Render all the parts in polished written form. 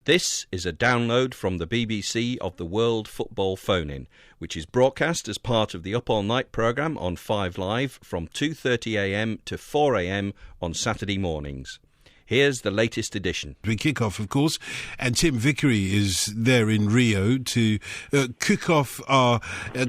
This is a download from the BBC of the World Football Phone-In, which is broadcast as part of the Up All Night programme on 5 Live from 2:30am to 4am on Saturday mornings. Here's the latest edition. We kick off, of course, and Tim Vickery is there in Rio to kick off our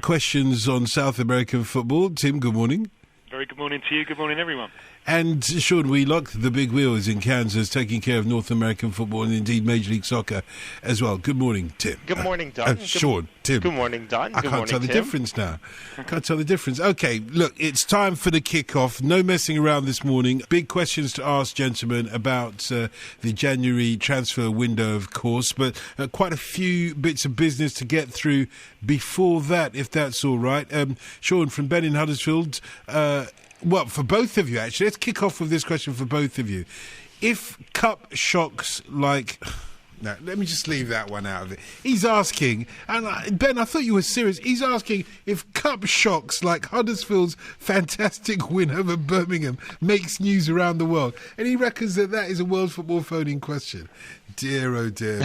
questions on South American football. Tim, good morning. Very good morning to you. Good morning, everyone. And Sean Wheelock, the big wheel, is in Kansas, taking care of North American football and indeed Major League Soccer as well. Good morning, Tim. Good morning, Don. Sean, Tim. Good morning, Don. I can't tell the difference now. Can't tell the difference. Okay, look, it's time for the kick-off. No messing around this morning. Big questions to ask, gentlemen, about the January transfer window, of course, but quite a few bits of business to get through before that, if that's all right. Sean, from Ben in Huddersfield, well, for both of you, actually. Let's kick off with this question for both of you. If cup shocks like... No, let me just leave that one out of it. He's asking, and Ben, I thought you were serious. He's asking if cup shocks like Huddersfield's fantastic win over Birmingham makes news around the world. And he reckons that is a World Football Phone-In question. Dear, oh dear.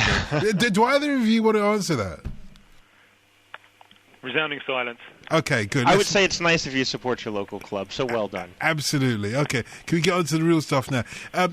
Do either of you want to answer that? Resounding silence. Okay, good. I would say it's nice if you support your local club, so well done. Absolutely. Okay, can we get on to the real stuff now?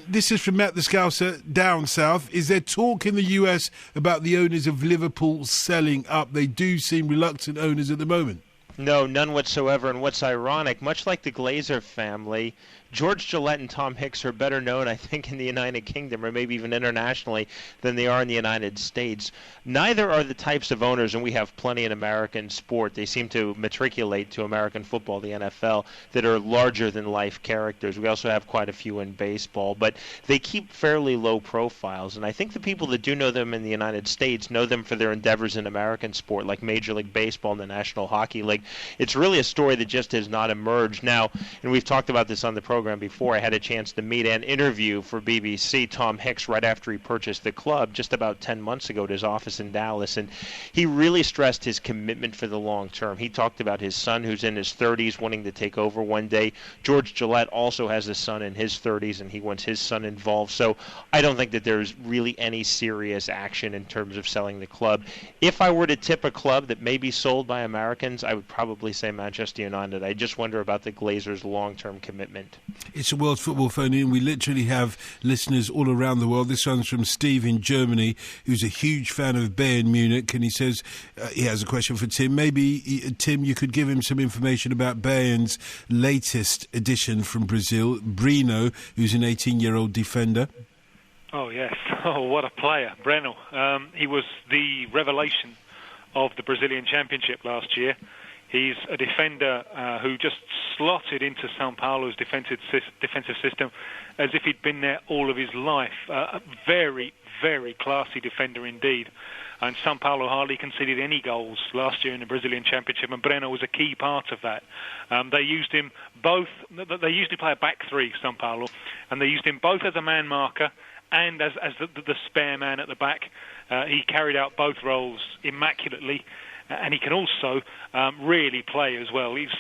This is from Matt the Scouser, down south. Is there talk in the US about the owners of Liverpool selling up? They do seem reluctant owners at the moment. No, none whatsoever. And what's ironic, much like the Glazer family, George Gillette and Tom Hicks are better known, I think, in the United Kingdom, or maybe even internationally, than they are in the United States. Neither are the types of owners, and we have plenty in American sport. They seem to matriculate to American football, the NFL, that are larger-than-life characters. We also have quite a few in baseball, but they keep fairly low profiles. And I think the people that do know them in the United States know them for their endeavors in American sport, like Major League Baseball and the National Hockey League. It's really a story that just has not emerged. Now, and we've talked about this on the program before, I had a chance to meet and interview for BBC Tom Hicks right after he purchased the club just about 10 months ago at his office in Dallas, and he really stressed his commitment for the long term. He talked about his son, who's in his 30s, wanting to take over one day. George Gillette also has a son in his 30s, and he wants his son involved. So I don't think that there's really any serious action in terms of selling the club. If I were to tip a club that may be sold by Americans, I would probably say Manchester United. I just wonder about the Glazers' long-term commitment. It's a World Football Phone-In. We literally have listeners all around the world. This one's from Steve in Germany, who's a huge fan of Bayern Munich, and he says he has a question for Tim. Maybe, Tim, you could give him some information about Bayern's latest addition from Brazil, Breno, who's an 18-year-old defender. Oh, yes. Oh, what a player. Breno. He was the revelation of the Brazilian Championship last year. He's a defender who just slotted into São Paulo's defensive system as if he'd been there all of his life. A very, very classy defender indeed. And São Paulo hardly conceded any goals last year in the Brazilian Championship, and Breno was a key part of that. They used him both. They usually play a back three, São Paulo, and they used him both as a man marker and as the spare man at the back. He carried out both roles immaculately. And he can also really play as well. He's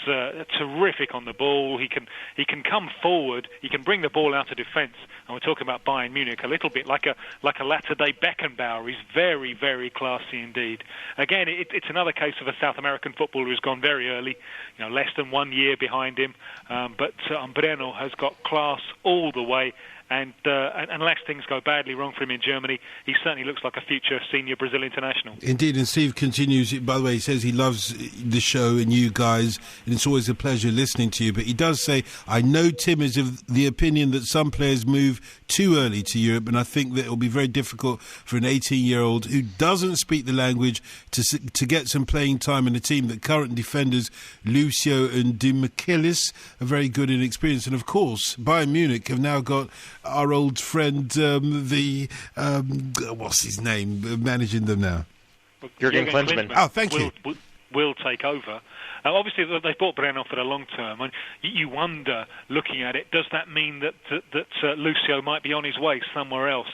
terrific on the ball. He can come forward. He can bring the ball out of defence. And we're talking about Bayern Munich, a little bit like a latter-day Beckenbauer. He's very, very classy indeed. Again, it's another case of a South American footballer who's gone very early, less than 1 year behind him. But Breno has got class all the way. And unless things go badly wrong for him in Germany, he certainly looks like a future senior Brazil international. Indeed, and Steve continues, by the way, he says he loves the show and you guys, and it's always a pleasure listening to you. But he does say, I know Tim is of the opinion that some players move too early to Europe, and I think that it will be very difficult for an 18-year-old who doesn't speak the language to get some playing time in a team that current defenders Lucio and Di Michelis are very good and experienced. And of course, Bayern Munich have now got our old friend, what's his name, managing them now? Jurgen Klinsmann. Oh, thank you. Will take over. Obviously, they bought Breno for the long term, and you wonder, looking at it, does that mean that Lucio might be on his way somewhere else?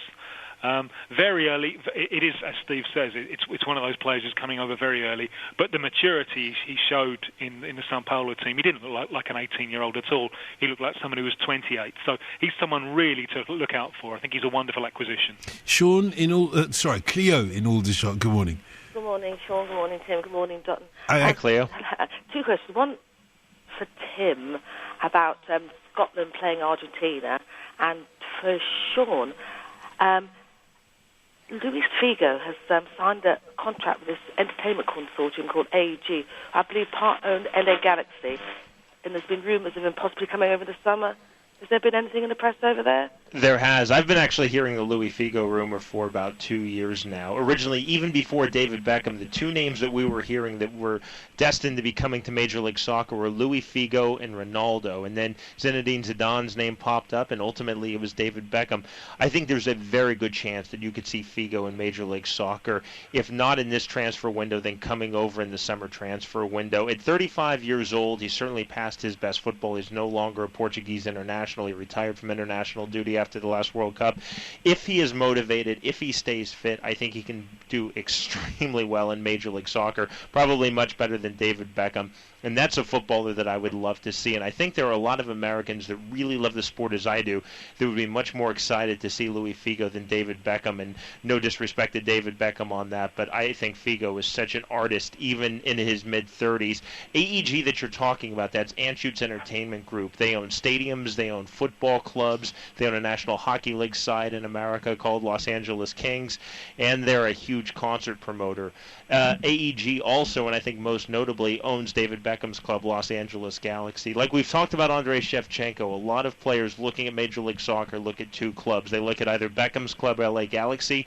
Very early, it is, as Steve says, it's one of those players who's coming over very early, but the maturity he showed in the Sao Paulo team, he didn't look like an 18-year-old at all. He looked like someone who was 28. So he's someone really to look out for. I think he's a wonderful acquisition. Sean, Cleo in Aldershot, good morning. Good morning, Sean. Good morning, Tim. Good morning, Dotton. Hi, Cleo. Two questions. One for Tim about Scotland playing Argentina, and for Sean, Luis Figo has signed a contract with this entertainment consortium called AEG, I believe part-owned LA Galaxy, and there's been rumours of him possibly coming over the summer. Has there been anything in the press over there? There has. I've been actually hearing the Luis Figo rumor for about 2 years now. Originally, even before David Beckham, the two names that we were hearing that were destined to be coming to Major League Soccer were Luis Figo and Ronaldo. And then Zinedine Zidane's name popped up, and ultimately it was David Beckham. I think there's a very good chance that you could see Figo in Major League Soccer, if not in this transfer window, then coming over in the summer transfer window. At 35 years old, he's certainly past his best football. He's no longer a Portuguese international. He retired from international duty after the last World Cup. If he is motivated, if he stays fit, I think he can do extremely well in Major League Soccer, probably much better than David Beckham. And that's a footballer that I would love to see. And I think there are a lot of Americans that really love the sport as I do that would be much more excited to see Luis Figo than David Beckham. And no disrespect to David Beckham on that, but I think Figo is such an artist, even in his mid-30s. AEG that you're talking about, that's Anschutz Entertainment Group. They own stadiums, they own football clubs, they own a National Hockey League side in America called Los Angeles Kings, and they're a huge concert promoter. AEG also, and I think most notably, owns David Beckham's club, Los Angeles Galaxy. Like we've talked about Andrei Shevchenko, a lot of players looking at Major League Soccer look at two clubs. They look at either Beckham's club, LA Galaxy,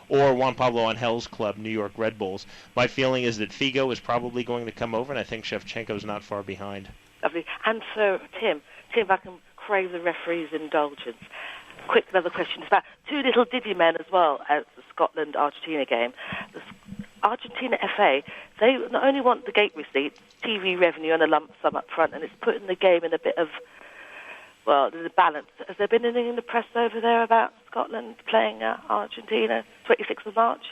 or Juan Pablo Angel's club, New York Red Bulls. My feeling is that Figo is probably going to come over, and I think Shevchenko's not far behind. Lovely. And for Tim, if I can crave the referee's indulgence. Quick, another question. It's about two little diddy men as well as the Scotland-Argentina game. The Argentina FA, they not only want the gate receipt, TV revenue and a lump sum up front, and it's putting the game in a bit of, well, there's a balance. Has there been anything in the press over there about Scotland playing Argentina, 26th of March?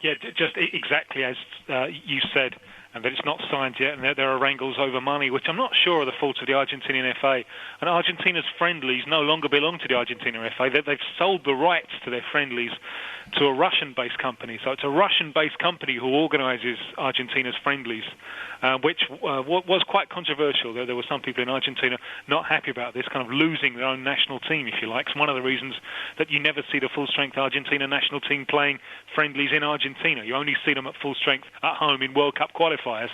Yeah, just exactly as you said, and that it's not signed yet, and there are wrangles over money, which I'm not sure are the fault of the Argentinian FA. And Argentina's friendlies no longer belong to the Argentinian FA. They've sold the rights to their friendlies to a Russian-based company. So it's a Russian-based company who organises Argentina's friendlies, which was quite controversial. There were some people in Argentina not happy about this, kind of losing their own national team, if you like. It's one of the reasons that you never see the full-strength Argentina national team playing friendlies in Argentina. You only see them at full strength at home in World Cup qualifiers.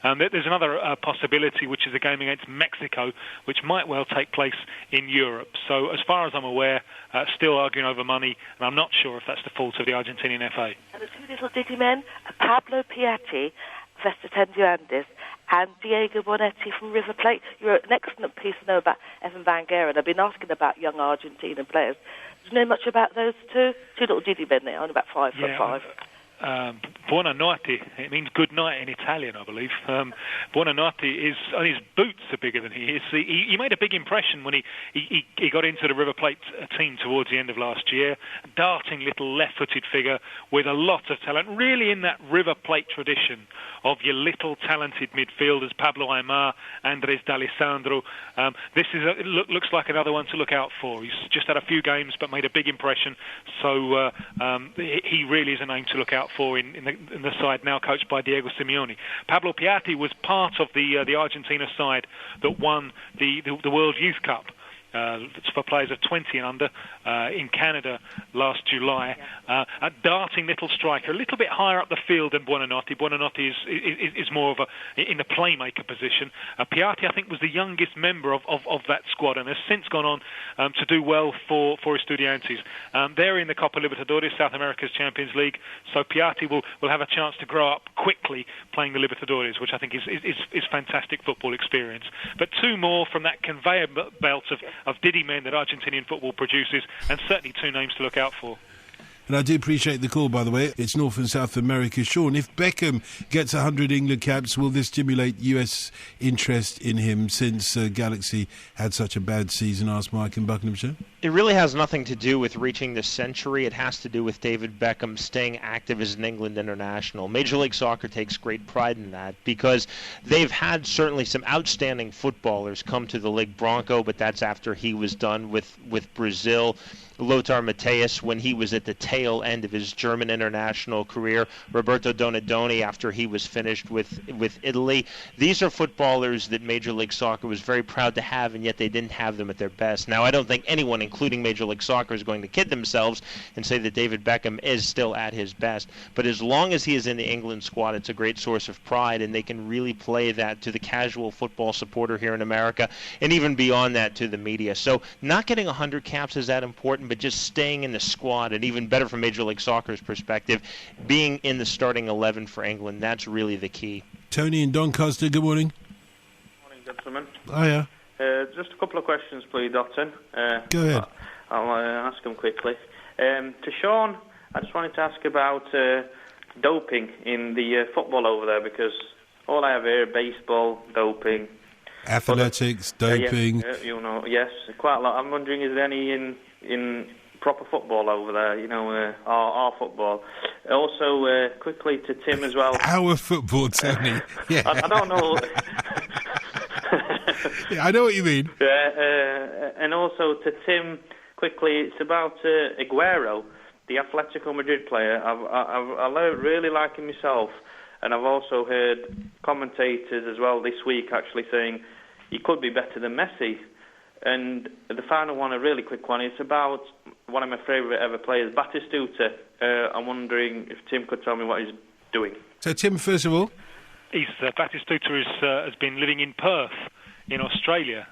There's another possibility, which is a game against Mexico, which might well take place in Europe. So as far as I'm aware, still arguing over money, and I'm not sure if that's the fault of the Argentinian FA. And the two little ditty men, Pablo Piatti, Vestatendiandis, and Diego Bonetti from River Plate. You wrote an excellent piece to know about Evan Van Garen. I've been asking about young Argentinian players. Do you know much about those two? Two little ditty men there, only about 5'5". Buonanotte, it means good night in Italian, I believe. Buonanotte is, and his boots are bigger than he is. He made a big impression when he got into the River Plate team towards the end of last year. Darting little left-footed figure with a lot of talent, really in that River Plate tradition of your little talented midfielders, Pablo Aimar, Andres D'Alessandro. This looks like another one to look out for. He's just had a few games but made a big impression, so he really is a name to look out for in the side now coached by Diego Simeone. Pablo Piatti was part of the Argentina side that won the World Youth Cup. It's for players of 20 and under in Canada last July. A darting little striker, a little bit higher up the field than Buonanotte. Buonanotte is more of in the playmaker position. Piatti, I think, was the youngest member of that squad and has since gone on to do well for Estudiantes. They're in the Copa Libertadores, South America's Champions League, so Piatti will have a chance to grow up quickly playing the Libertadores, which I think is fantastic football experience. But two more from that conveyor belt of diddy men that Argentinian football produces, and certainly two names to look out for. And I do appreciate the call, by the way. It's North and South America. Sean, if Beckham gets 100 England caps, will this stimulate US interest in him since Galaxy had such a bad season? Asked Mike in Buckinghamshire. It really has nothing to do with reaching the century. It has to do with David Beckham staying active as an England international. Major League Soccer takes great pride in that because they've had certainly some outstanding footballers come to the League Bronco, but that's after he was done with Brazil. Lothar Matthäus when he was at the tail end of his German international career, Roberto Donadoni after he was finished with Italy. These are footballers that Major League Soccer was very proud to have, and yet they didn't have them at their best. Now, I don't think anyone, including Major League Soccer, is going to kid themselves and say that David Beckham is still at his best. But as long as he is in the England squad, it's a great source of pride, and they can really play that to the casual football supporter here in America, and even beyond that to the media. So not getting 100 caps is that important, but just staying in the squad, and even better from Major League Soccer's perspective, being in the starting 11 for England, that's really the key. Tony in Doncaster, good morning. Morning, gentlemen. Hiya. Just a couple of questions, please, Dotton. Go ahead. I'll ask them quickly. To Sean, I just wanted to ask about doping in the football over there, because all I have here, baseball, doping. Athletics, doping. Yes, quite a lot. I'm wondering, is there any in proper football over there, our football? Also, quickly to Tim as well. Our football, Tony. Yeah. I don't know. Yeah, I know what you mean. And also to Tim, quickly, it's about Aguero, the Atletico Madrid player. I really like him myself, and I've also heard commentators as well this week actually saying he could be better than Messi. And the final one, a really quick one, it's about one of my favourite ever players, Batistuta. I'm wondering if Tim could tell me what he's doing. So, Tim, first of all? Batistuta has been living in Perth in Australia,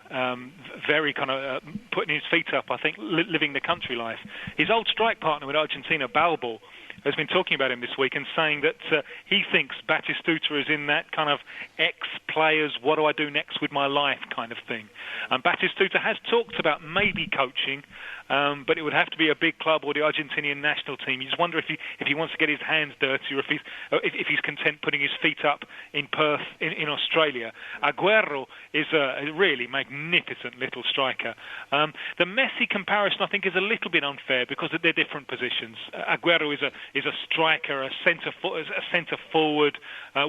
very kind of putting his feet up, I think, living the country life. His old strike partner with Argentina, Balbo, has been talking about him this week and saying that he thinks Batistuta is in that kind of ex-players, what do I do next with my life kind of thing. And Batistuta has talked about maybe coaching, but it would have to be a big club or the Argentinian national team. You just wonder if he wants to get his hands dirty, or if he's content putting his feet up in Perth in Australia. Aguero is a really magnificent little striker. The Messi comparison, I think, is a little bit unfair because they're different positions. Aguero is a striker, a centre forward,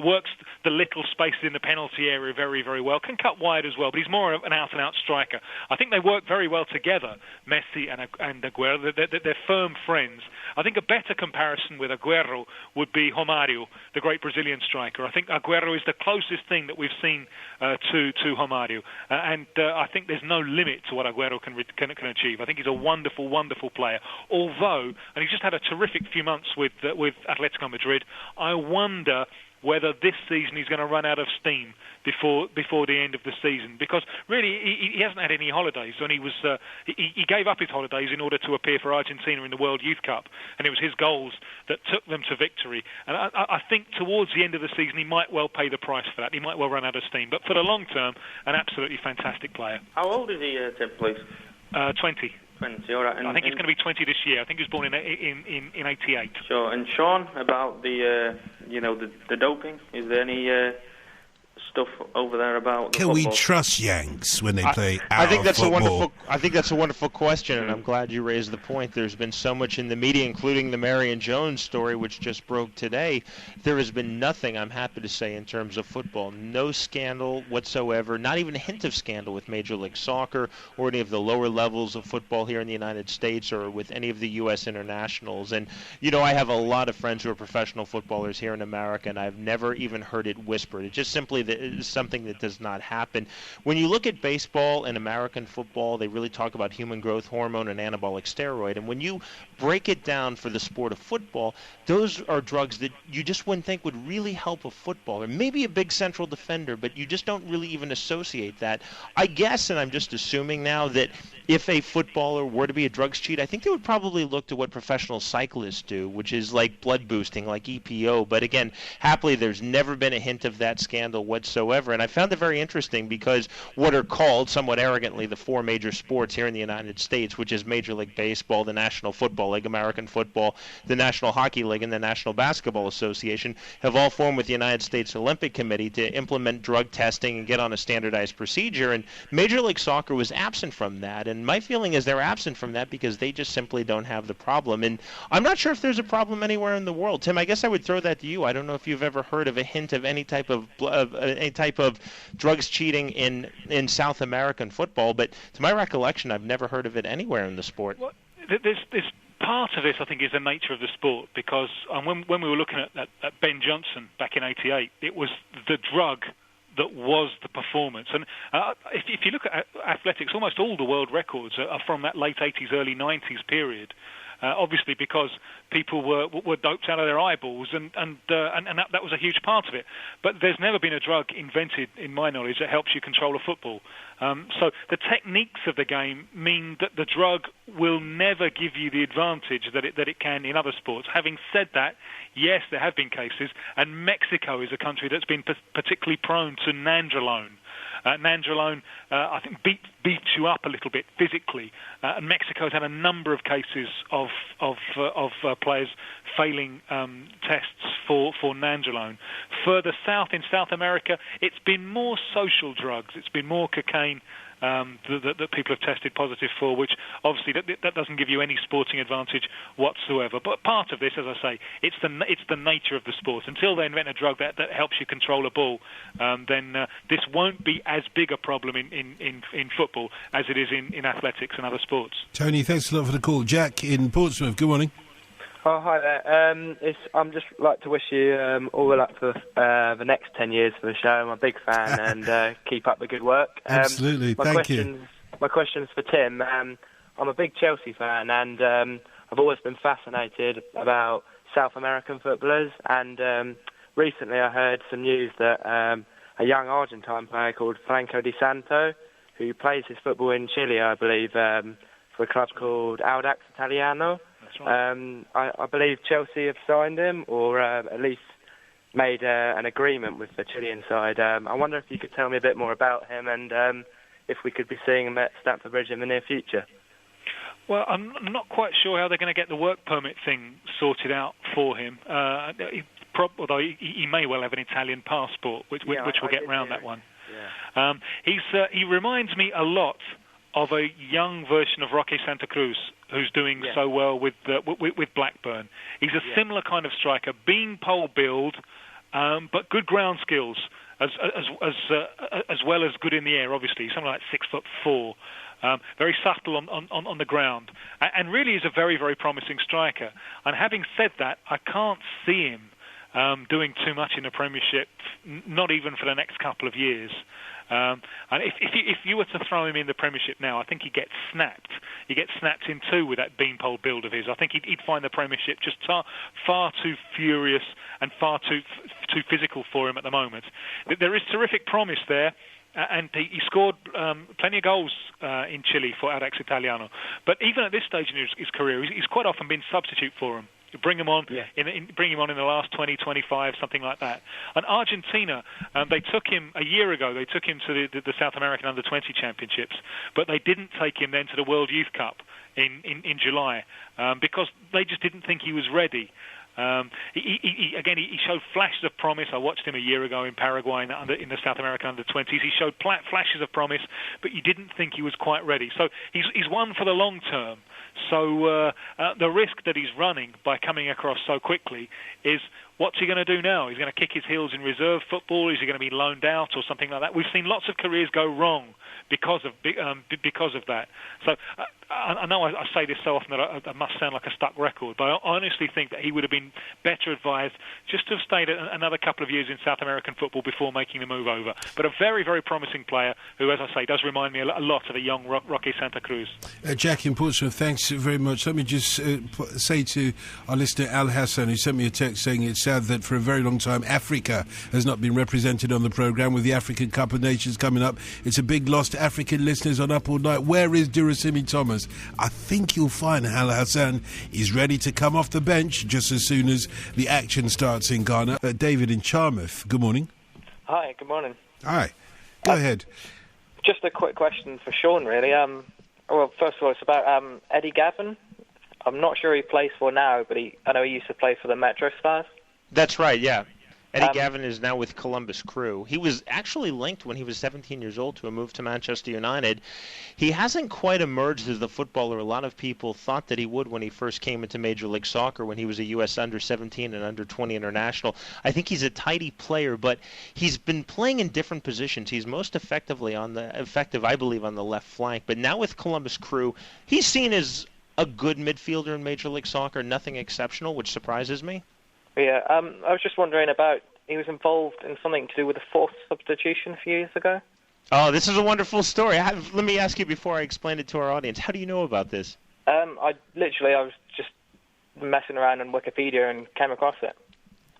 works the little spaces in the penalty area very, very well, can cut wide as well, but he's more of an out-and-out striker. I think they work very well together, Messi and Aguero. They're firm friends. I think a better comparison with Aguero would be Romário, the great Brazilian striker. I think Aguero is the closest thing that we've seen to Romário, and I think there's no limit to what Aguero can achieve. I think he's a wonderful, wonderful player. Although, and he's just had a terrific few months with Atletico Madrid, I wonder whether this season he's going to run out of steam before the end of the season, because really he hasn't had any holidays, and he gave up his holidays in order to appear for Argentina in the World Youth Cup, and it was his goals that took them to victory. And I think towards the end of the season he might well pay the price for that. He might well run out of steam, but for the long term, an absolutely fantastic player. How old is he, Tim, please? 20. 20, all right. I think he's going to be 20 this year. I think he was born in 88. Sure. And Sean, about the doping, is there any stuff over there about the Can football? we trust Yanks when they play I think that's football? I think that's a wonderful question, and I'm glad you raised the point. There's been so much in the media, including the Marion Jones story, which just broke today. There has been nothing, I'm happy to say, in terms of football. No scandal whatsoever, not even a hint of scandal with Major League Soccer or any of the lower levels of football here in the United States or with any of the U.S. internationals. And, I have a lot of friends who are professional footballers here in America, and I've never even heard it whispered. It's just simply is something that does not happen. When you look at baseball and American football, they really talk about human growth hormone and anabolic steroid. And when you break it down for the sport of football, those are drugs that you just wouldn't think would really help a footballer. Maybe a big central defender, but you just don't really even associate that. I guess, and I'm just assuming now, that if a footballer were to be a drugs cheat, I think they would probably look to what professional cyclists do, which is like blood boosting, like EPO. But again, happily, there's never been a hint of that scandal whatsoever. And I found it very interesting because what are called, somewhat arrogantly, the four major sports here in the United States, which is Major League Baseball, the National Football League, American football, the National Hockey League, and the National Basketball Association, have all formed with the United States Olympic Committee to implement drug testing and get on a standardized procedure. And Major League Soccer was absent from that. And my feeling is they're absent from that because they just simply don't have the problem. And I'm not sure if there's a problem anywhere in the world. Tim, I guess I would throw that to you. I don't know if you've ever heard of a hint of any type of drugs cheating in South American football, but to my recollection, I've never heard of it anywhere in the sport. Well, there's part of this, I think, is the nature of the sport, because when we were looking at Ben Johnson back in '88, it was the drug that was the performance. And if you look at athletics, almost all the world records are from that late '80s, early '90s period. Obviously, because people were doped out of their eyeballs, and that was a huge part of it. But there's never been a drug invented, in my knowledge, that helps you control a football. So the techniques of the game mean that the drug will never give you the advantage that it can in other sports. Having said that, yes, there have been cases, and Mexico is a country that's been particularly prone to nandrolone. Nandrolone, I think, beats you up a little bit physically, and Mexico's had a number of cases of players failing tests for nandrolone. Further south, in South America, it's been more social drugs. It's been more cocaine that people have tested positive for, which obviously that doesn't give you any sporting advantage whatsoever. But part of this, as I say, it's the nature of the sport. Until they invent a drug that helps you control a ball, then this won't be as big a problem in football as it is in athletics and other sports. Tony, thanks a lot for the call. Jack in Portsmouth, good morning. Oh, hi there. I'm just like to wish you all the luck for the next 10 years for the show. I'm a big fan, and keep up the good work. Absolutely, thank you. My question's for Tim. I'm a big Chelsea fan, and I've always been fascinated about South American footballers. And recently I heard some news that a young Argentine player called Franco Di Santo, who plays his football in Chile, I believe, for a club called Audax Italiano. I believe Chelsea have signed him, or at least made an agreement with the Chilean side. I wonder if you could tell me a bit more about him, and if we could be seeing him at Stamford Bridge in the near future. Well, I'm not quite sure how they're going to get the work permit thing sorted out for him. Although he may well have an Italian passport, which will get round that one. Yeah. He reminds me a lot of a young version of Roque Santa Cruz, who's doing so well with Blackburn. He's a similar kind of striker, beanpole build, but good ground skills, as well as good in the air. Obviously, something like 6'4", very subtle on the ground, and really is a very, very promising striker. And having said that, I can't see him doing too much in the Premiership, not even for the next couple of years. And if you were to throw him in the Premiership now, I think he'd get snapped. He'd get snapped in two with that beanpole build of his. I think he'd find the Premiership just far too furious and far too physical for him at the moment. There is terrific promise there. And he scored plenty of goals in Chile for Audax Italiano. But even at this stage in his career, he's quite often been substitute for him. Bring him on in the last 20, 25, something like that. And Argentina, they took him a year ago. They took him to the South American Under-20 Championships, but they didn't take him then to the World Youth Cup in July because they just didn't think he was ready. He showed flashes of promise. I watched him a year ago in Paraguay in the South American Under-20s. He showed flashes of promise, but you didn't think he was quite ready. So he's one for the long term. So the risk that he's running by coming across so quickly is, what's he going to do now? He's going to kick his heels in reserve football? Is he going to be loaned out or something like that? We've seen lots of careers go wrong because of that. So I know I say this so often that I must sound like a stuck record, but I honestly think that he would have been better advised just to have stayed another couple of years in South American football before making the move over. But a very, very promising player who, as I say, does remind me a lot of a young Roque Santa Cruz. Jack in Portsmouth, thanks very much. Let me just say to our listener Al Hassan, who sent me a text saying it's sad that for a very long time Africa has not been represented on the programme with the African Cup of Nations coming up. It's a big loss to African listeners on Up All Night. Where is Durasimi Thomas? I think you'll find Al Hassan is ready to come off the bench just as soon as the action starts in Ghana. David in Charmouth, good morning. Hi, good morning. Hi, go ahead. Just a quick question for Sean, really. Well, first of all, it's about Eddie Gavin. I'm not sure who he plays for now, but I know he used to play for the Metro Stars. That's right, yeah. Eddie Gavin is now with Columbus Crew. He was actually linked when he was 17 years old to a move to Manchester United. He hasn't quite emerged as the footballer a lot of people thought that he would when he first came into Major League Soccer, when he was a U.S. under-17 and under-20 international. I think he's a tidy player, but he's been playing in different positions. He's most effective, I believe, on the left flank. But now with Columbus Crew, he's seen as a good midfielder in Major League Soccer, nothing exceptional, which surprises me. Yeah, I was just wondering about, he was involved in something to do with a forced substitution a few years ago. Oh, this is a wonderful story. Let me ask you before I explain it to our audience. How do you know about this? I was just messing around on Wikipedia and came across it.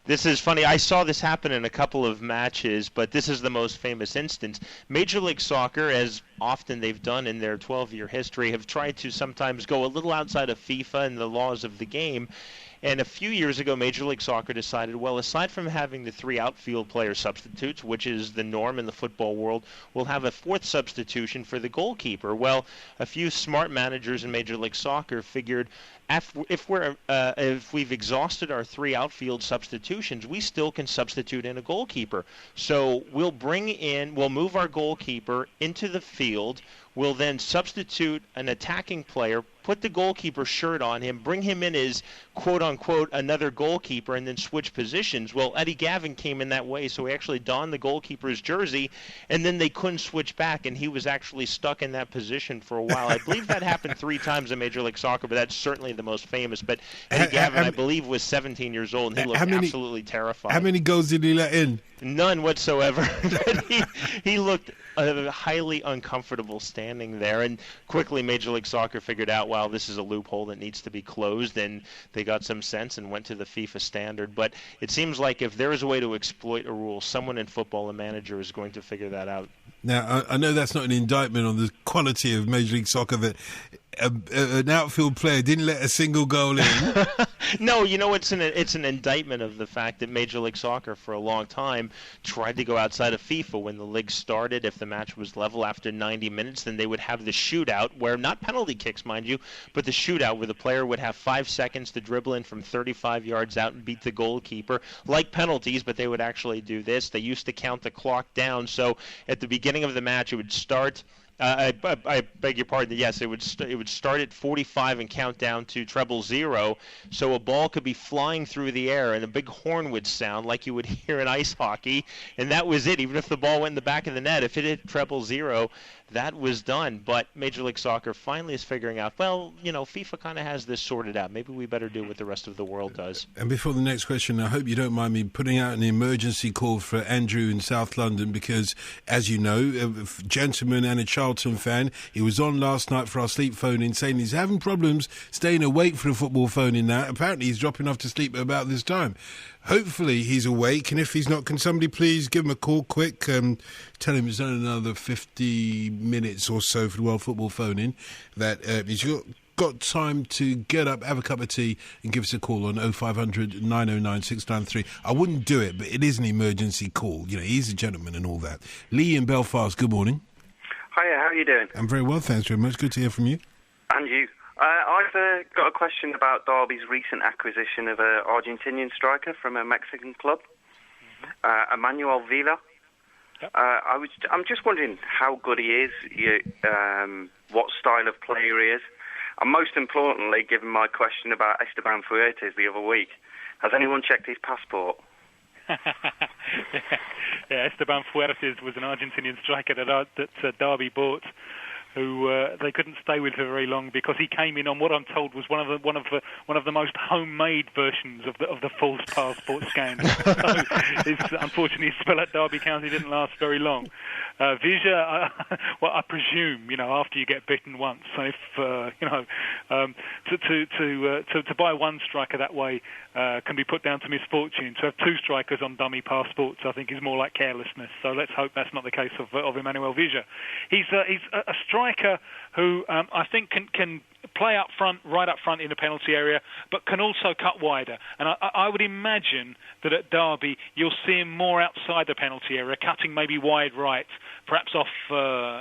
This is funny. I saw this happen in a couple of matches, but this is the most famous instance. Major League Soccer, as often they've done in their 12-year history, have tried to sometimes go a little outside of FIFA and the laws of the game. And a few years ago, Major League Soccer decided, well, aside from having the 3 outfield player substitutes, which is the norm in the football world, we'll have a 4th substitution for the goalkeeper. Well, a few smart managers in Major League Soccer figured if we've exhausted our 3 outfield substitutions, we still can substitute in a goalkeeper. So we'll move our goalkeeper into the field. We'll then substitute an attacking player, put the goalkeeper shirt on him, bring him in as, quote-unquote, another goalkeeper, and then switch positions. Well, Eddie Gavin came in that way, so he actually donned the goalkeeper's jersey, and then they couldn't switch back, and he was actually stuck in that position for a while. I believe that happened 3 times in Major League Soccer, but that's certainly the most famous. But Eddie Gavin, I believe, was 17 years old, and he looked absolutely terrified. How many goals did he let in? None whatsoever. He looked highly uncomfortable standing there, and quickly Major League Soccer figured out, wow, this is a loophole that needs to be closed, and they got some sense and went to the FIFA standard. But it seems like if there is a way to exploit a rule, someone in football, a manager, is going to figure that out. Now, I know that's not an indictment on the quality of Major League Soccer that an outfield player didn't let a single goal in. No, you know, it's an indictment of the fact that Major League Soccer for a long time tried to go outside of FIFA. When the league started, if the match was level after 90 minutes, then they would have the shootout, where not penalty kicks, mind you, but the shootout where the player would have 5 seconds to dribble in from 35 yards out and beat the goalkeeper, like penalties, but they would actually do this. They used to count the clock down, so at the beginning of the match it would start... I beg your pardon. Yes, it would start at 45 and count down to treble 0, so a ball could be flying through the air and a big horn would sound like you would hear in ice hockey, and that was it. Even if the ball went in the back of the net, if it hit treble 0, that was done. But Major League Soccer finally is figuring out, well, you know, FIFA kind of has this sorted out. Maybe we better do what the rest of the world does. And before the next question, I hope you don't mind me putting out an emergency call for Andrew in South London, because, as you know, a gentleman and a Charlton fan, he was on last night for our sleep phone-in saying he's having problems staying awake for a football phone-in now. Apparently he's dropping off to sleep at about this time. Hopefully he's awake, and if he's not, can somebody please give him a call quick? Tell him it's only another 50 minutes or so for the World Football phone-in, that he's got time to get up, have a cup of tea, and give us a call on 0500 909 693. I wouldn't do it, but it is an emergency call. You know, he's a gentleman and all that. Lee in Belfast, good morning. Hiya, how are you doing? I'm very well, thanks very much. Good to hear from you. And you. I've got a question about Derby's recent acquisition of an Argentinian striker from a Mexican club, Emmanuel Villa. Yep. I'm just wondering how good he is, what style of player he is, and most importantly, given my question about Esteban Fuertes the other week, has anyone checked his passport? Yeah, Esteban Fuertes was an Argentinian striker that Derby bought, who they couldn't stay with for very long because he came in on what I'm told was one of the most homemade versions of the false passport scandal. So unfortunately, his spell at Derby County didn't last very long. Villa, well, I presume, you know, after you get bitten once, so if you know, to buy one striker that way can be put down to misfortune. To have two strikers on dummy passports, I think, is more like carelessness. So let's hope that's not the case of Emmanuel Vija. He's a striker who I think can play up front, right up front in the penalty area, but can also cut wider. And I would imagine that at Derby you'll see him more outside the penalty area, cutting maybe wide right, perhaps off.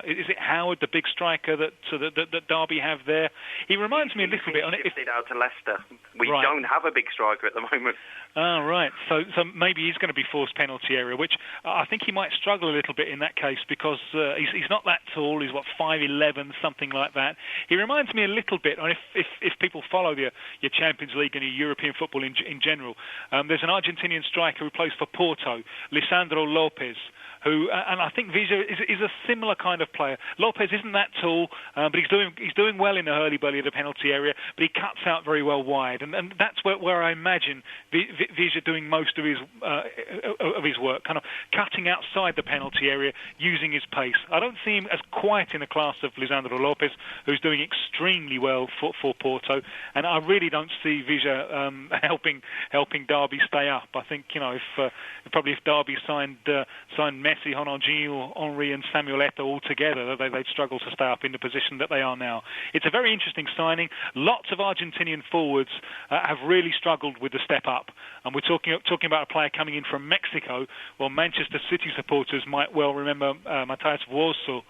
Is it Howard, the big striker that Derby have there? He reminds me a little bit. He's shifted out to Leicester. We Right. don't have a big striker at the moment. Oh, right. So maybe he's going to be forced penalty area, which I think he might struggle a little bit in that case because he's not that tall. He's, 5'11", something like that. He reminds me a little bit, and if people follow your Champions League and your European football in general, there's an Argentinian striker who plays for Porto, Lisandro Lopez, who and I think Vija is a similar kind of player. Lopez isn't that tall, but he's doing well in the hurly-burly of the penalty area, but he cuts out very well wide, and that's where I imagine Vija doing most of his work, kind of cutting outside the penalty area, using his pace. I don't see him as quite in the class of Lisandro Lopez, who's doing extremely well for Porto, and I really don't see Vija helping Derby stay up. I think if Derby signed Messi, Ronaldinho, Henry and Samuel Eto'o all together, they'd struggle to stay up in the position that they are now. It's a very interesting signing. Lots of Argentinian forwards have really struggled with the step up, and we're talking about a player coming in from Mexico. Well, Manchester City supporters might well remember Matthias Warsaw,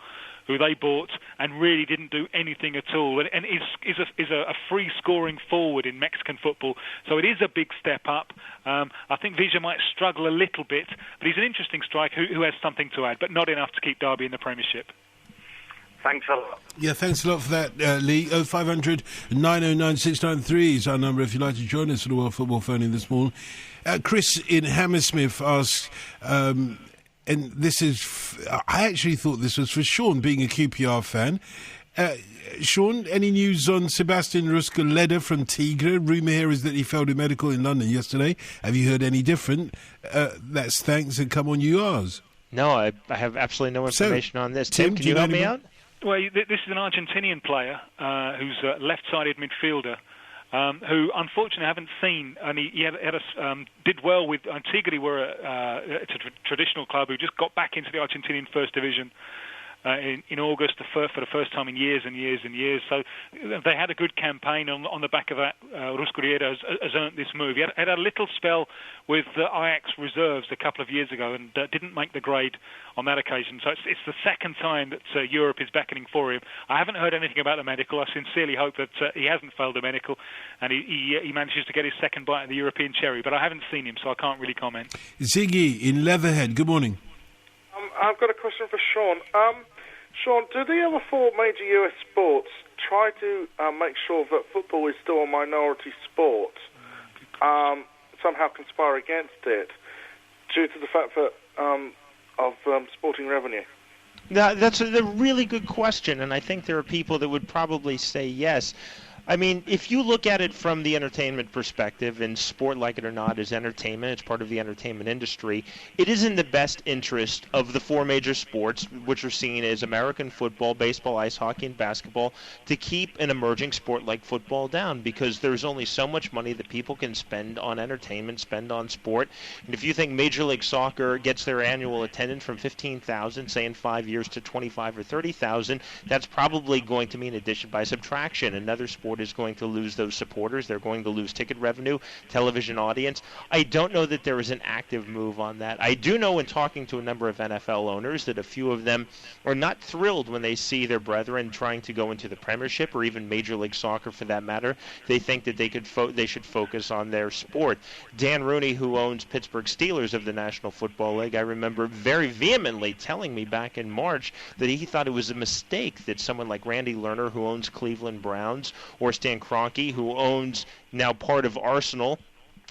who they bought and really didn't do anything at all, and is a free-scoring forward in Mexican football. So it is a big step up. I think Vija might struggle a little bit, but he's an interesting striker who has something to add, but not enough to keep Derby in the Premiership. Thanks a lot. Yeah, thanks a lot for that, Lee. 0500 909 693 is our number if you'd like to join us for the World Football Phone-In this morning. Chris in Hammersmith asks, and this is, I actually thought this was for Sean, being a QPR fan. Sean, any news on Sebastian Ruscoleda from Tigre? Rumour here is that he failed a medical in London yesterday. Have you heard any different? That's thanks, and come on, you ours. No, I have absolutely no information on this. Tim, can you know help me out? Well, this is an Argentinian player who's a left-sided midfielder who, unfortunately, I haven't seen. And he did well with Tigre. It's a traditional club who just got back into the Argentinian First Division in August for the first time in years and years and years. So they had a good campaign on the back of that. Ruscoleda has earned this move. He had a little spell with the Ajax reserves a couple of years ago and didn't make the grade on that occasion. So it's the second time that Europe is beckoning for him. I haven't heard anything about the medical. I sincerely hope that he hasn't failed the medical and he manages to get his second bite of the European cherry. But I haven't seen him, so I can't really comment. Ziggy in Leatherhead, good morning. I've got a question for Sean. Sean, do the other four major US sports try to make sure that football is still a minority sport, somehow conspire against it, due to the fact that of sporting revenue? Now, that's a really good question, and I think there are people that would probably say yes. I mean, if you look at it from the entertainment perspective, and sport, like it or not, is entertainment, it's part of the entertainment industry, it is in the best interest of the four major sports, which are seen as American football, baseball, ice hockey, and basketball, to keep an emerging sport like football down, because there's only so much money that people can spend on entertainment, spend on sport. And if you think Major League Soccer gets their annual attendance from 15,000, say in 5 years, to 25 or 30,000, that's probably going to mean addition by subtraction. Another sport is going to lose those supporters. They're going to lose ticket revenue, television audience. I don't know that there is an active move on that. I do know, in talking to a number of NFL owners, that a few of them are not thrilled when they see their brethren trying to go into the Premiership or even Major League Soccer for that matter. They think that they should focus on their sport. Dan Rooney, who owns Pittsburgh Steelers of the National Football League, I remember very vehemently telling me back in March that he thought it was a mistake that someone like Randy Lerner, who owns Cleveland Browns, or Stan Kroenke, who owns now part of Arsenal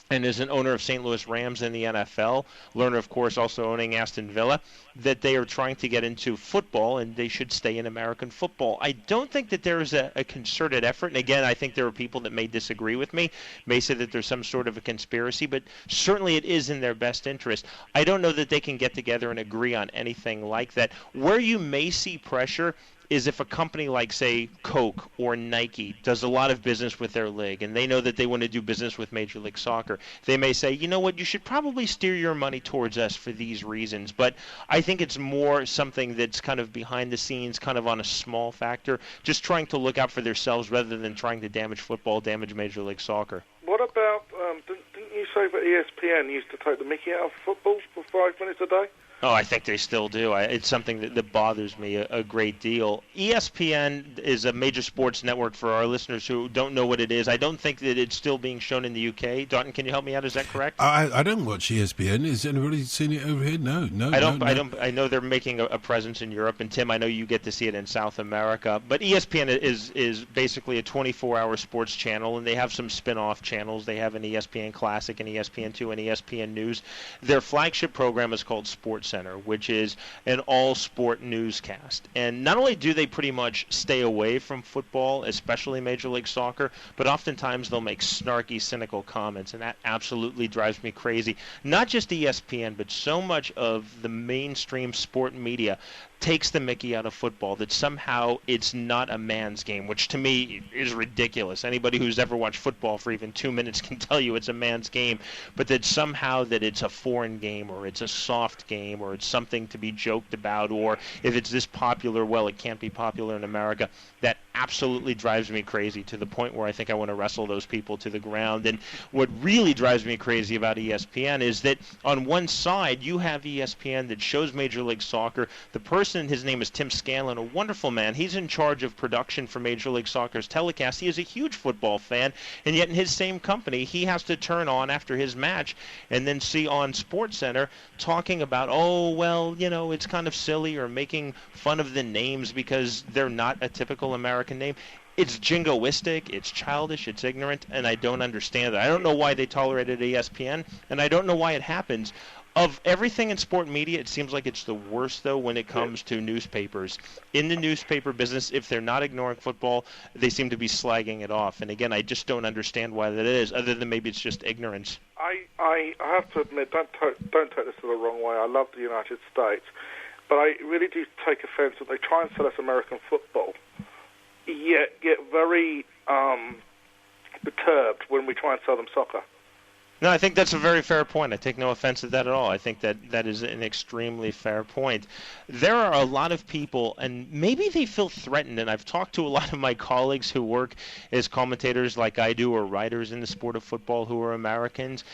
and is an owner of St. Louis Rams in the NFL, Lerner, of course, also owning Aston Villa, that they are trying to get into football and they should stay in American football. I don't think that there is a concerted effort, and again, I think there are people that may disagree with me, may say that there's some sort of a conspiracy, but certainly it is in their best interest. I don't know that they can get together and agree on anything like that. Where you may see pressure is if a company like, say, Coke or Nike does a lot of business with their league, and they know that they want to do business with Major League Soccer, they may say, you know what, you should probably steer your money towards us for these reasons. But I think it's more something that's kind of behind the scenes, kind of on a small factor, just trying to look out for themselves rather than trying to damage football, damage Major League Soccer. What about, didn't you say that ESPN used to take the mickey out of football for 5 minutes a day? Oh, I think they still do. It's something that bothers me a great deal. ESPN is a major sports network for our listeners who don't know what it is. I don't think that it's still being shown in the UK. Dalton, can you help me out? Is that correct? I don't watch ESPN. Has anybody seen it over here? No. I don't. I know they're making a presence in Europe, and Tim, I know you get to see it in South America. But ESPN is basically a 24-hour sports channel, and they have some spin-off channels. They have an ESPN Classic, an ESPN2, and ESPN News. Their flagship program is called Sports Center, which is an all-sport newscast. And not only do they pretty much stay away from football, especially Major League Soccer, but oftentimes they'll make snarky, cynical comments, and that absolutely drives me crazy. Not just ESPN, but so much of the mainstream sport media takes the mickey out of football, that somehow it's not a man's game, which to me is ridiculous. Anybody who's ever watched football for even 2 minutes can tell you it's a man's game, but that somehow that it's a foreign game, or it's a soft game, or it's something to be joked about, or if it's this popular, well, it can't be popular in America. That absolutely drives me crazy, to the point where I think I want to wrestle those people to the ground. And what really drives me crazy about ESPN is that on one side you have ESPN that shows Major League Soccer. The person, his name is Tim Scanlon, a wonderful man. He's in charge of production for Major League Soccer's telecast. He is a huge football fan, and yet in his same company he has to turn on after his match and then see on SportsCenter talking about, oh, well, you know, it's kind of silly, or making fun of the names because they're not a typical American name. It's jingoistic, it's childish, it's ignorant, and I don't understand it. I don't know why they tolerated ESPN, and I don't know why it happens. Of everything in sport media, it seems like it's the worst, though, when it comes to newspapers. In the newspaper business, if they're not ignoring football, they seem to be slagging it off. And again, I just don't understand why that is, other than maybe it's just ignorance. I have to admit, don't take this the wrong way. I love the United States, but I really do take offence that they try and sell us American football, yet get very perturbed when we try and sell them soccer. No, I think that's a very fair point. I take no offense at that at all. I think that is an extremely fair point. There are a lot of people, and maybe they feel threatened, and I've talked to a lot of my colleagues who work as commentators like I do, or writers in the sport of football who are Americans,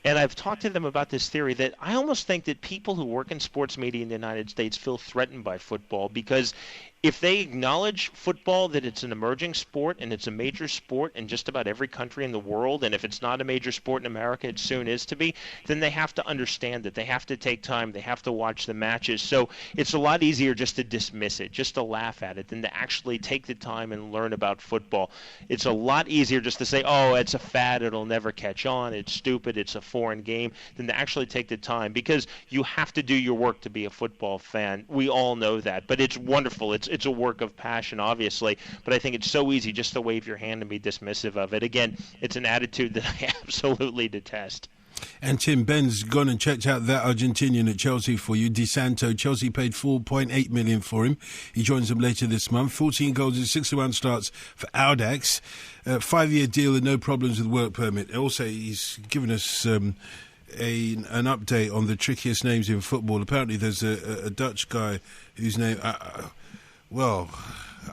and I've talked to them about this theory that I almost think that people who work in sports media in the United States feel threatened by football, because if they acknowledge football, that it's an emerging sport and it's a major sport in just about every country in the world, and if it's not a major sport in America, it soon is to be, then they have to understand it. They have to take time. They have to watch the matches. So it's a lot easier just to dismiss it, just to laugh at it, than to actually take the time and learn about football. It's a lot easier just to say, oh, it's a fad, it'll never catch on, it's stupid, it's a foreign game, than to actually take the time, because you have to do your work to be a football fan. We all know that, but it's wonderful. It's a work of passion, obviously, but I think it's so easy just to wave your hand and be dismissive of it. Again, it's an attitude that I absolutely detest. And Tim, Ben's gone and checked out that Argentinian at Chelsea for you, Di Santo. Chelsea paid $4.8 million for him. He joins them later this month. 14 goals and 61 starts for Audax. 5-year deal and no problems with work permit. Also, he's given us an update on the trickiest names in football. Apparently there's a Dutch guy whose name... well,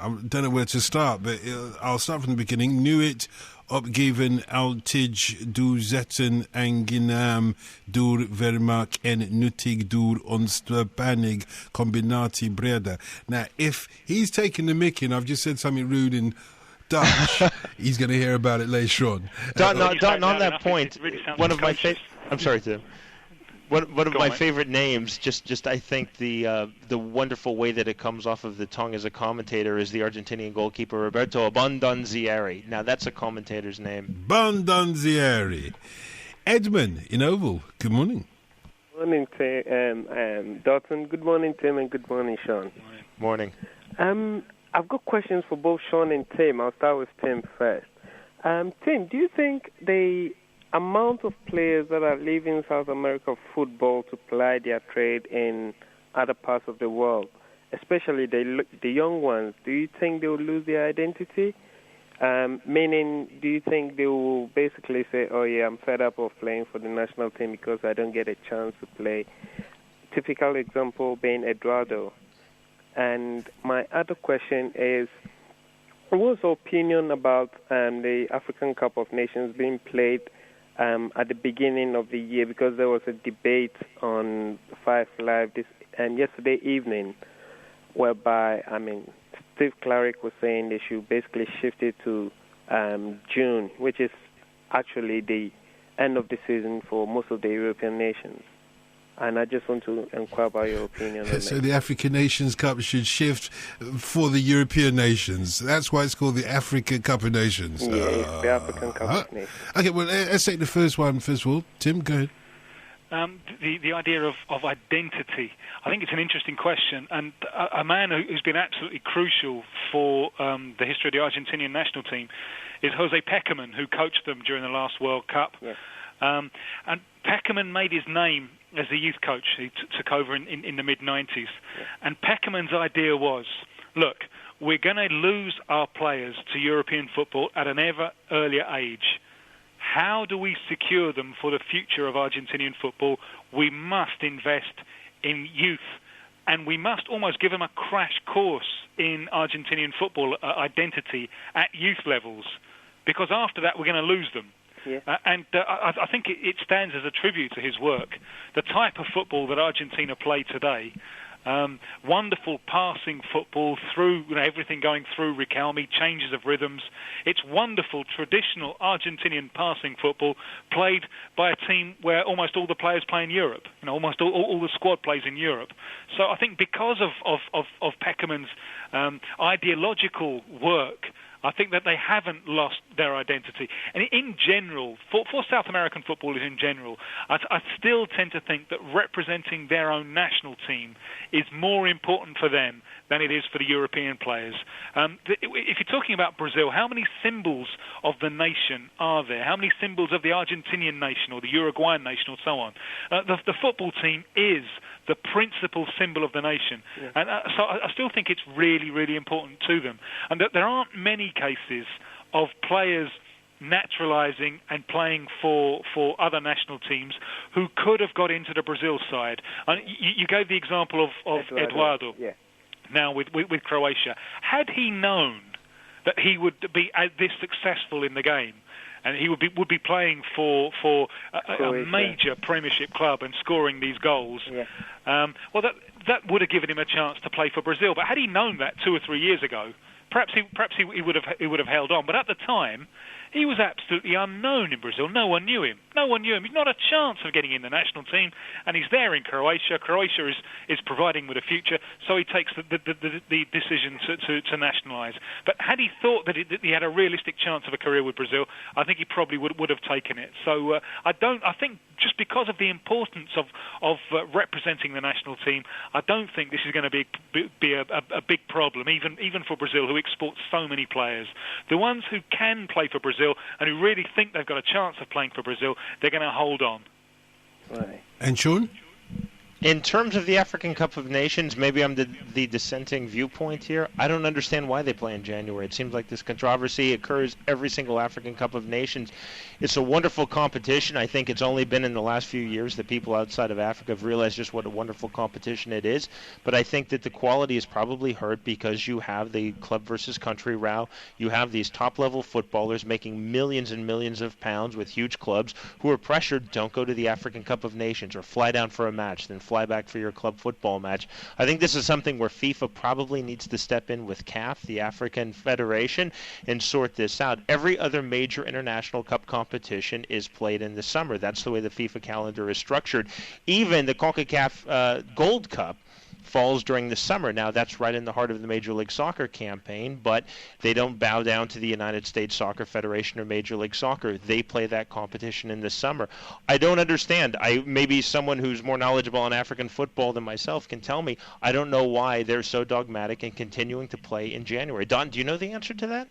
I don't know where to start, but I'll start from the beginning. Nuit, opgeven, altij, du zetten, angenaam, door vermaak en nuttig door onstupanig combinati breda. Now, if he's taking the mickey and I've just said something rude in Dutch, he's going to hear about it later on. On that point, one of my favorite... I'm sorry, Tim. One of my favorite names, just I think the wonderful way that it comes off of the tongue as a commentator, is the Argentinian goalkeeper Roberto Bondonzieri. Now that's a commentator's name. Bondonzieri. Edmund in Oval. Good morning. Morning, Tim. Dalton. Good morning, Tim, and good morning, Sean. Morning. I've got questions for both Sean and Tim. I'll start with Tim first. Tim, do you think the amount of players that are leaving South America football to ply their trade in other parts of the world especially the young ones, do you think they will lose their identity? Meaning, do you think they will basically say, oh yeah, I'm fed up of playing for the national team because I don't get a chance to play? Typical example being Eduardo. And my other question is, what's your opinion about the African Cup of Nations being played at the beginning of the year? Because there was a debate on 5 Live yesterday evening, whereby, Steve Clark was saying they should basically shift it to June, which is actually the end of the season for most of the European nations. And I just want to inquire about your opinion on that. So the African Nations Cup should shift for the European nations. That's why it's called the African Cup of Nations. Yeah, it's the African Cup of Nations. Okay, well, let's take the first one first of all. Tim, go ahead. The idea of identity, I think it's an interesting question, and a man who's been absolutely crucial for the history of the Argentinian national team is Jose Peckerman, who coached them during the last World Cup. Yes. And Peckerman made his name as a youth coach. He took over in the mid-90s. Yes. And Peckerman's idea was, look, we're going to lose our players to European football at an ever earlier age. How do we secure them for the future of Argentinian football? We must invest in youth, and we must almost give them a crash course in Argentinian football identity at youth levels, because after that we're going to lose them. Yeah. I think it stands as a tribute to his work. The type of football that Argentina play today, wonderful passing football through everything going through Riquelme, changes of rhythms. It's wonderful traditional Argentinian passing football played by a team where almost all the players play in Europe. Almost all the squad plays in Europe. So I think because of Peckerman's ideological work, I think that they haven't lost their identity. And in general, for South American footballers in general, I still tend to think that representing their own national team is more important for them than it is for the European players. If you're talking about Brazil, how many symbols of the nation are there? How many symbols of the Argentinian nation or the Uruguayan nation or so on? The football team is the principal symbol of the nation. Yeah. And so I still think it's really, really important to them. And that there aren't many cases of players naturalising and playing for other national teams who could have got into the Brazil side. And you gave the example of Eduardo. Yeah. Now with Croatia. Had he known that he would be this successful in the game, and he would be playing for a major Premiership club and scoring these goals, well, that would have given him a chance to play for Brazil. But had he known that 2 or 3 years ago, perhaps he would have held on. But at the time, he was absolutely unknown in Brazil. No one knew him. He's not a chance of getting in the national team, and he's there in Croatia. Croatia is providing with a future, so he takes the decision to nationalise. But had he thought that he had a realistic chance of a career with Brazil, I think he probably would have taken it. So I think just because of the importance of representing the national team, I don't think this is going to be a big problem, even for Brazil, who exports so many players. The ones who can play for Brazil and who really think they've got a chance of playing for Brazil, they're going to hold on. Right. And Sean? In terms of the African Cup of Nations, maybe I'm the dissenting viewpoint here. I don't understand why they play in January. It seems like this controversy occurs every single African Cup of Nations. It's a wonderful competition. I think it's only been in the last few years that people outside of Africa have realized just what a wonderful competition it is. But I think that the quality is probably hurt because you have the club versus country row. You have these top-level footballers making millions and millions of pounds with huge clubs who are pressured, don't go to the African Cup of Nations or fly down for a match, then fly back for your club football match. I think this is something where FIFA probably needs to step in with CAF, the African Federation, and sort this out. Every other major international cup competition is played in the summer. That's the way the FIFA calendar is structured. Even the CONCACAF Gold Cup falls during the summer. Now, that's right in the heart of the Major League Soccer campaign, but they don't bow down to the United States Soccer Federation or Major League Soccer. They play that competition in the summer. I don't understand. Maybe someone who's more knowledgeable on African football than myself can tell me. I don't know why they're so dogmatic in continuing to play in January. Don, do you know the answer to that?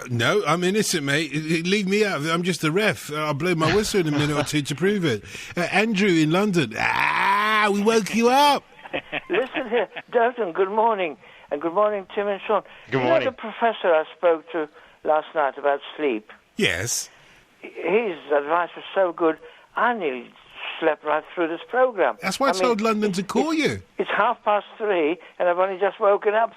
No, I'm innocent, mate. Leave me out. I'm just a ref. I'll blow my whistle in a minute or two to prove it. Andrew in London. We woke you up. Listen, Dalton, good morning. And good morning, Tim and Sean. Good morning. You know the professor I spoke to last night about sleep? Yes. His advice was so good, I nearly slept right through this programme. That's why I told London to call you. It's 3:30, and I've only just woken up.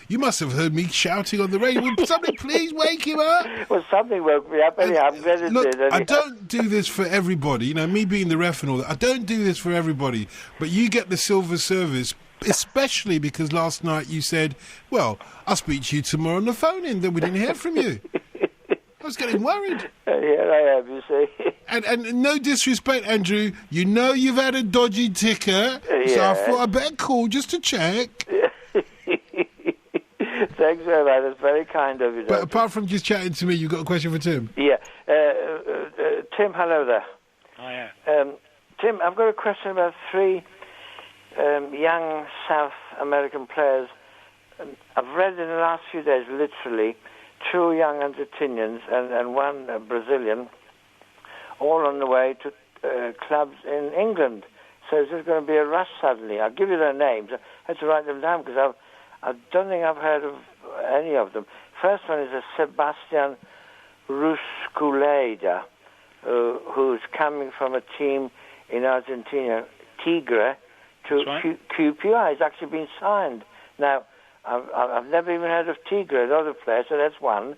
You must have heard me shouting on the radio. Would somebody please wake him up? Well, something woke me up. Anyhow, I'm glad it Look, did. Anyhow. I don't do this for everybody. You know, me being the ref and all that, I don't do this for everybody. But you get the silver service, especially because last night you said, well, I'll speak to you tomorrow on the phone, and then we didn't hear from you. I was getting worried. Here I am, you see. And no disrespect, Andrew, you know you've had a dodgy ticker, so I thought I'd better call just to check. Thanks very much. That's very kind of you. But apart from just chatting to me, you've got a question for Tim? Yeah. Tim, hello there. Oh, yeah. Tim, I've got a question about 3 young South American players. I've read in the last few days, literally, 2 young Argentinians and 1 Brazilian, all on the way to clubs in England. So it's just going to be a rush suddenly. I'll give you their names. I had to write them down because I don't think I've heard of any of them. First one is a Sebastian Rusculeda, who's coming from a team in Argentina, Tigre, to QPR. He's actually been signed. Now, I've never even heard of Tigre, the other player, so that's one.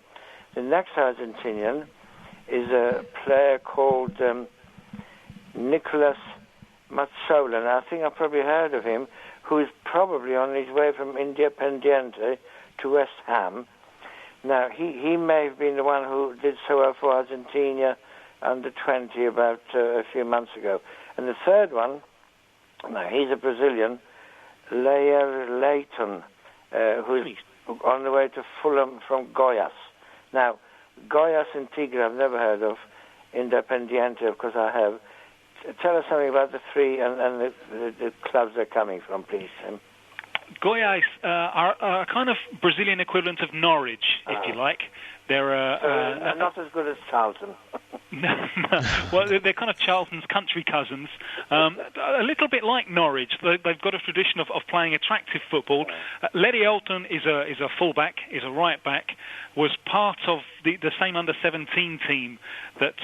The next Argentinian is a player called Nicolas Mazzola, and I think I've probably heard of him, who is probably on his way from Independiente to West Ham. Now, he may have been the one who did so well for Argentina under 20 about a few months ago. And the third one, now he's a Brazilian, Leyer Leighton, who's on the way to Fulham from Goiás. Now, Goiás and Tigre I've never heard of. Independiente, of course, I have. Tell us something about the 3 and the clubs they're coming from, please, Tim. Goiás are a kind of Brazilian equivalent of Norwich, if you like. They're not as good as Charlton. No. Well, they're kind of Charlton's country cousins. A little bit like Norwich. They've got a tradition of playing attractive football. Letty Elton is a fullback, is a right back, was part of the same under-17 team that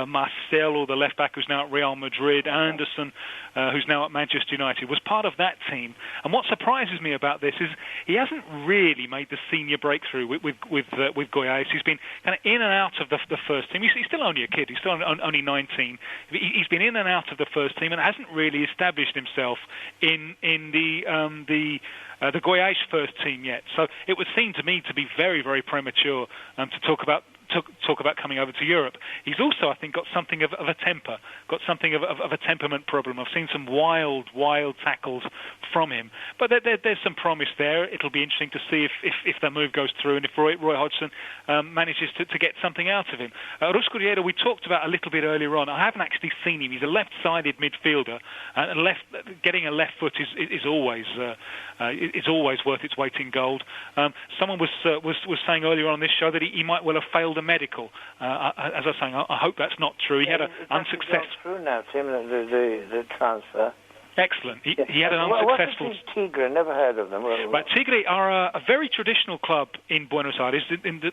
Marcelo, the left back who's now at Real Madrid, Anderson, who's now at Manchester United, was part of that team. And what surprises me about this is he hasn't really made the senior breakthrough with Goiás. He's been kind of in and out of the first team. He's still only a kid. He's still only 19. He's been in and out of the first team and hasn't really established himself in the Goiás first team yet. So it would seem to me to be very, very premature to talk about coming over to Europe. He's also, I think, got something of a temper, got something of a temperament problem. I've seen some wild tackles from him. But there's some promise there. It'll be interesting to see if that move goes through and if Roy Hodgson manages to get something out of him. Rusculeda, we talked about a little bit earlier on. I haven't actually seen him. He's a left-sided midfielder, and getting a left foot is always worth its weight in gold. Someone was saying earlier on this show that he might well have failed a medical. As I was saying, I hope that's not true. He had an unsuccessful. It's true now, Tim, the transfer. Excellent. He had an unsuccessful. What is Tigre? Never heard of them. Right, Tigre are a very traditional club in Buenos Aires,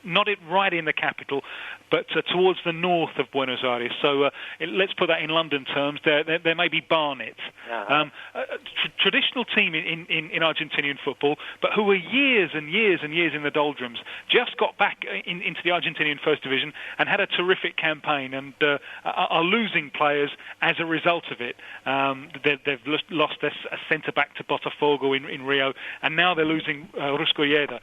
not right in the capital, but towards the north of Buenos Aires. So let's put that in London terms. They're maybe Barnet. Traditional team in Argentinian football, but who were years and years and years in the doldrums. Just got back into the Argentinian First Division and had a terrific campaign, and are losing players as a result of it. They've lost a centre-back to Botafogo in Rio, and now they're losing Rusculeda.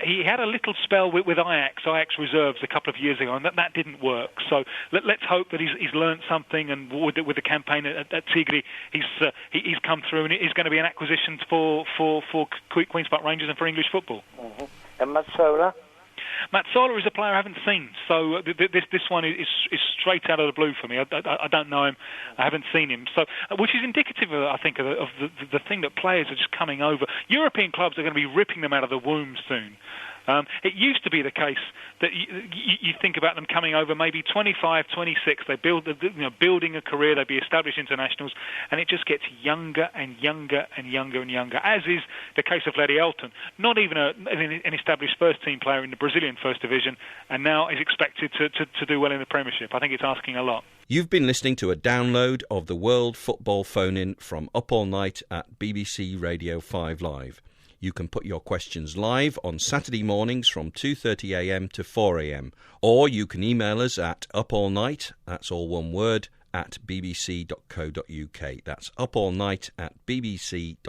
He had a little spell with Ajax reserves a couple of years ago, and that didn't work. So let's hope that he's learned something, and with the campaign at Tigre, he's come through, and it is going to be an acquisition for Queen's Park Rangers and for English football. Mm-hmm. And Mazzola? Mazzola is a player I haven't seen, so this one is straight out of the blue for me. I don't know him, I haven't seen him, so which is indicative, I think, of the thing that players are just coming over. European clubs are going to be ripping them out of the womb soon. It used to be the case that you think about them coming over maybe 25, 26. They building a career. They'd be established internationals, and it just gets younger and younger and younger and younger. As is the case of Letty Elton, not even an established first-team player in the Brazilian First Division, and now is expected to do well in the Premiership. I think it's asking a lot. You've been listening to a download of the World Football Phone-In from Up All Night at BBC Radio 5 Live. You can put your questions live on Saturday mornings from 2:30am to 4am, or you can email us at upallnight, that's all one word, at bbc.co.uk. That's upallnight at bbc.co.uk.